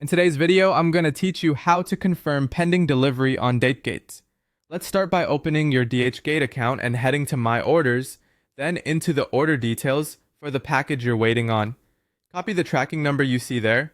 In today's video, I'm going to teach you how to confirm pending delivery on Dhgate. Let's start by opening your Dhgate account and heading to My Orders, then into the order details for the package you're waiting on. Copy the tracking number you see there.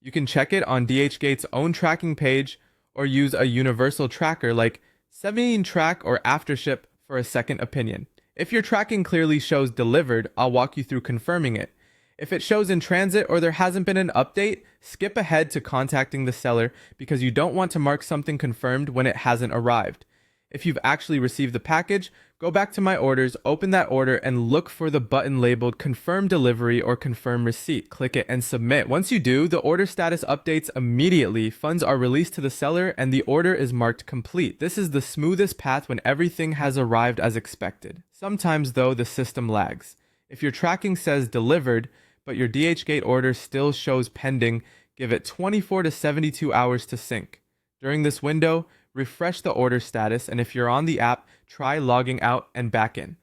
You can check it on Dhgate's own tracking page or use a universal tracker like 17Track or Aftership for a second opinion. If your tracking clearly shows delivered, I'll walk you through confirming it. If it shows in transit or there hasn't been an update, skip ahead to contacting the seller because you don't want to mark something confirmed when it hasn't arrived. If you've actually received the package, go back to My Orders, open that order, and look for the button labeled Confirm Delivery or Confirm Receipt. Click it and submit. Once you do, the order status updates immediately, funds are released to the seller, and the order is marked complete. This is the smoothest path when everything has arrived as expected. Sometimes, though, the system lags. If your tracking says delivered, but your Dhgate order still shows pending, give it 24 to 72 hours to sync. During this window, refresh the order status, and if you're on the app, try logging out and back in.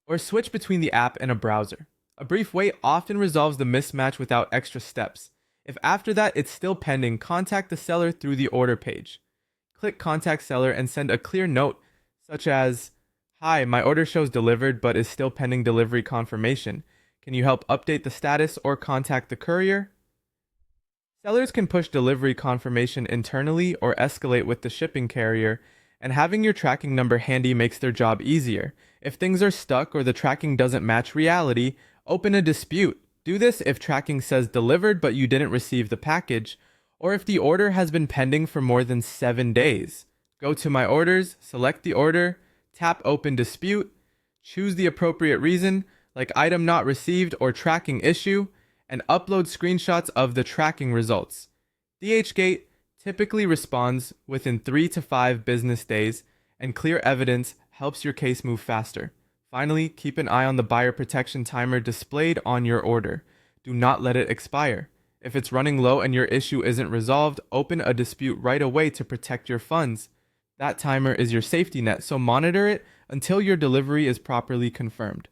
Or switch between the app and a browser. A brief wait often resolves the mismatch without extra steps. If after that it's still pending, contact the seller through the order page. Click Contact Seller and send a clear note, such as, "Hi, my order shows delivered but is still pending delivery confirmation. Can you help update the status or contact the courier?" Sellers can push delivery confirmation internally or escalate with the shipping carrier, and having your tracking number handy makes their job easier. If things are stuck or the tracking doesn't match reality, open a dispute. Do this if tracking says delivered but you didn't receive the package, or if the order has been pending for more than 7 days. Go to My Orders, select the order, tap Open Dispute, choose the appropriate reason, like item not received or tracking issue, and upload screenshots of the tracking results. Dhgate typically responds within 3 to 5 business days, and clear evidence helps your case move faster. Finally, keep an eye on the buyer protection timer displayed on your order. Do not let it expire. If it's running low and your issue isn't resolved, open a dispute right away to protect your funds. That timer is your safety net, so monitor it until your delivery is properly confirmed.